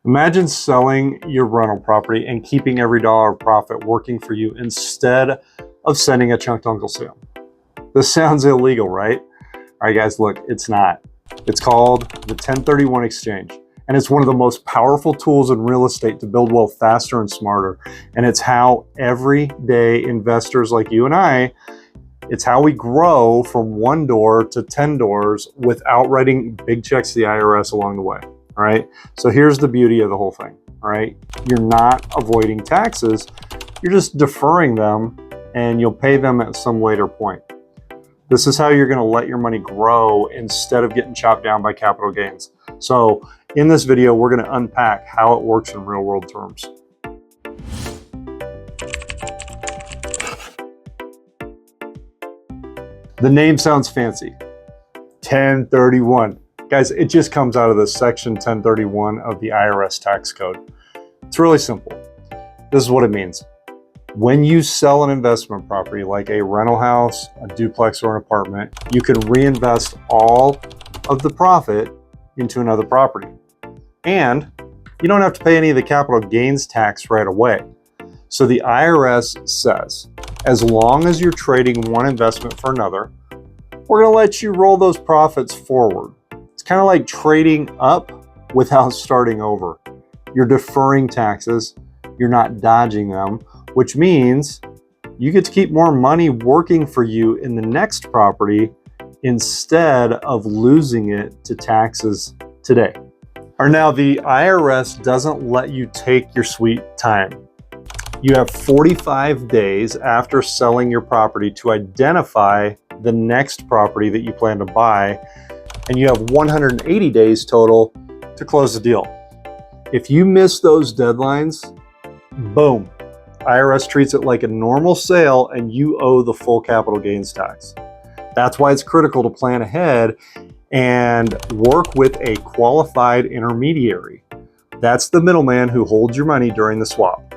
Imagine selling your rental property and keeping every dollar of profit working for you instead of sending a chunk to Uncle Sam. This sounds illegal, right? All right, guys, look, it's not. It's called the 1031 exchange, and it's one of the most powerful tools in real estate to build wealth faster and smarter. And it's how everyday investors like you and I, it's how we grow from 1 door to 10 doors without writing big checks to the IRS along the way. All right. So here's the beauty of the whole thing. All right. You're not avoiding taxes. You're just deferring them, and you'll pay them at some later point. This is how you're going to let your money grow instead of getting chopped down by capital gains. So in this video, we're going to unpack how it works in real world terms. The name sounds fancy. 1031. Guys, it just comes out of the section 1031 of the IRS tax code. It's really simple. This is what it means. When you sell an investment property like a rental house, a duplex, or an apartment, you can reinvest all of the profit into another property. And you don't have to pay any of the capital gains tax right away. So the IRS says, as long as you're trading one investment for another, we're going to let you roll those profits forward. It's kind of like trading up without starting over. You're deferring taxes, you're not dodging them, which means you get to keep more money working for you in the next property instead of losing it to taxes today. Or now the IRS doesn't let you take your sweet time. You have 45 days after selling your property to identify the next property that you plan to buy, and you have 180 days total to close the deal. If you miss those deadlines, boom, IRS treats it like a normal sale and you owe the full capital gains tax. That's why it's critical to plan ahead and work with a qualified intermediary. That's the middleman who holds your money during the swap.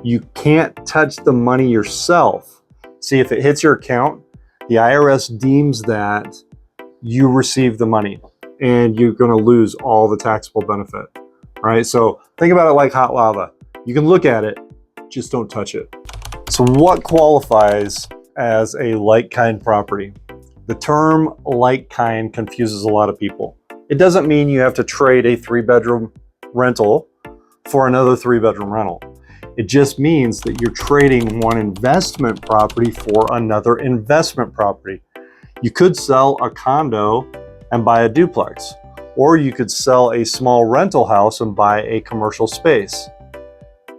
You can't touch the money yourself. See, if it hits your account, the IRS deems that you receive the money and you're going to lose all the taxable benefit. All right. So think about it like hot lava. You can look at it, just don't touch it. So what qualifies as a like-kind property? The term like-kind confuses a lot of people. It doesn't mean you have to trade a 3-bedroom rental for another 3-bedroom rental. It just means that you're trading one investment property for another investment property. You could sell a condo and buy a duplex, or you could sell a small rental house and buy a commercial space.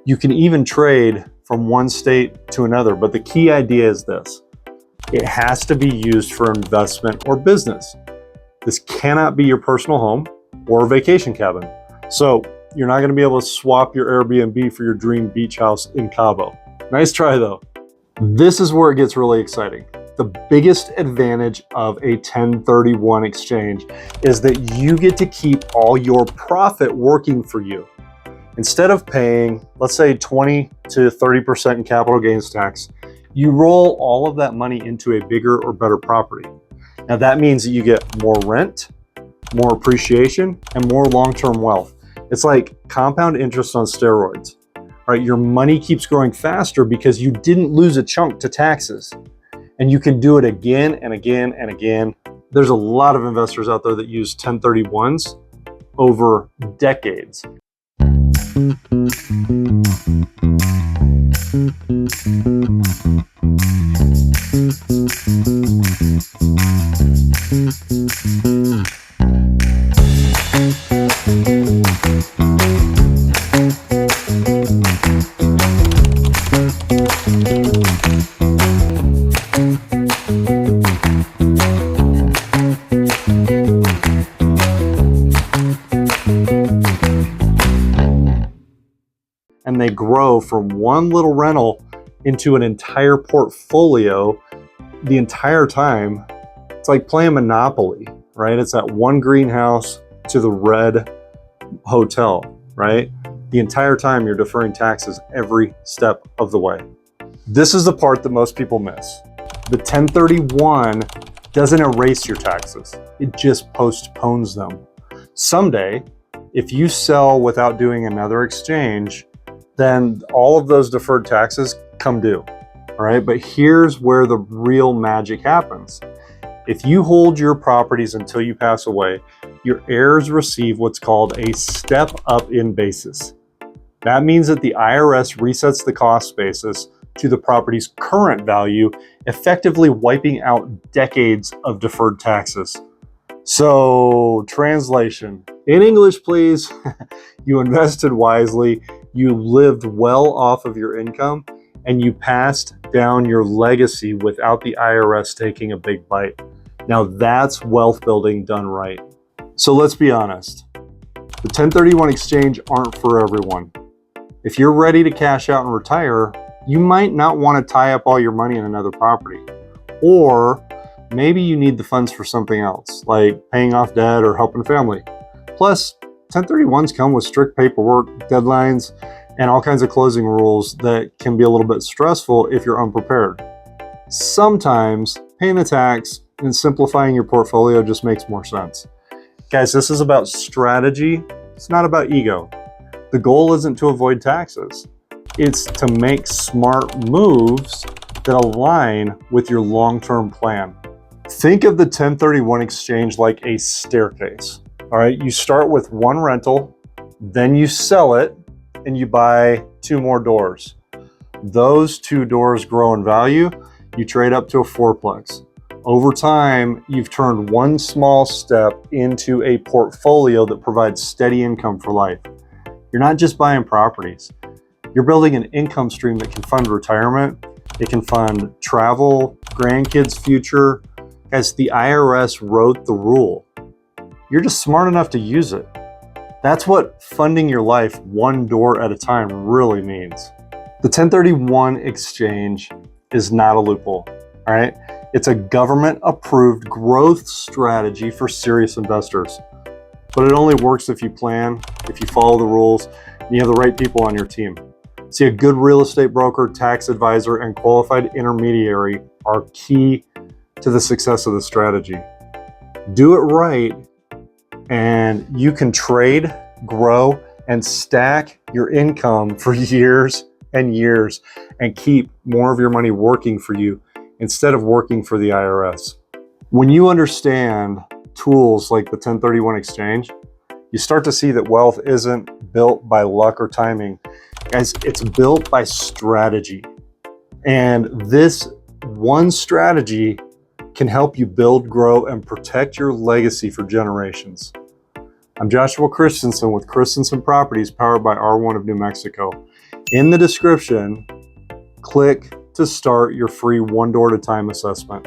You can even trade from one state to another, but the key idea is this. It has to be used for investment or business. This cannot be your personal home or vacation cabin. So you're not going to be able to swap your Airbnb for your dream beach house in Cabo. Nice try though. This is where it gets really exciting. The biggest advantage of a 1031 exchange is that you get to keep all your profit working for you. Instead of paying, let's say 20 to 30% in capital gains tax, you roll all of that money into a bigger or better property. Now that means that you get more rent, more appreciation, and more long-term wealth. It's like compound interest on steroids. All right, your money keeps growing faster because you didn't lose a chunk to taxes. And you can do it again and again and again. There's a lot of investors out there that use 1031s over decades. And they grow from one little rental into an entire portfolio the entire time. It's like playing Monopoly, right? It's that one greenhouse to the red hotel, right? The entire time you're deferring taxes every step of the way. This is the part that most people miss. The 1031 doesn't erase your taxes. It just postpones them. Someday, If you sell without doing another exchange, then all of those deferred taxes come due. All right, but here's where the real magic happens. If you hold your properties until you pass away, your heirs receive what's called a step up in basis. That means that the IRS resets the cost basis to the property's current value, effectively wiping out decades of deferred taxes. So, translation. In English, please. You invested wisely, you lived well off of your income, and you passed down your legacy without the IRS taking a big bite. Now that's wealth building done right. So let's be honest. The 1031 exchange aren't for everyone. If you're ready to cash out and retire, you might not want to tie up all your money in another property. Or maybe you need the funds for something else, like paying off debt or helping family. Plus, 1031s come with strict paperwork, deadlines, and all kinds of closing rules that can be a little bit stressful if you're unprepared. Sometimes paying the tax and simplifying your portfolio just makes more sense. Guys, this is about strategy. It's not about ego. The goal isn't to avoid taxes. It's to make smart moves that align with your long-term plan. Think of the 1031 exchange like a staircase. All right, you start with one rental, then you sell it, and you buy 2 more doors. Those 2 doors grow in value, you trade up to a 4-plex. Over time, you've turned one small step into a portfolio that provides steady income for life. You're not just buying properties. You're building an income stream that can fund retirement, it can fund travel, grandkids' future. Guys, the IRS wrote the rule. You're just smart enough to use it. That's what funding your life one door at a time really means. The 1031 exchange is not a loophole, all right? It's a government-approved growth strategy for serious investors. But it only works if you plan, if you follow the rules, and you have the right people on your team. See, a good real estate broker, tax advisor, and qualified intermediary are key to the success of the strategy. Do it right, and you can trade, grow, and stack your income for years and years and keep more of your money working for you instead of working for the IRS. When you understand tools like the 1031 exchange, you start to see that wealth isn't built by luck or timing. Guys, it's built by strategy. And this one strategy can help you build, grow, and protect your legacy for generations. I'm Joshua Christensen with Christensen Properties, powered by R1 of New Mexico. In the description, click to start your free 1 door at a time assessment.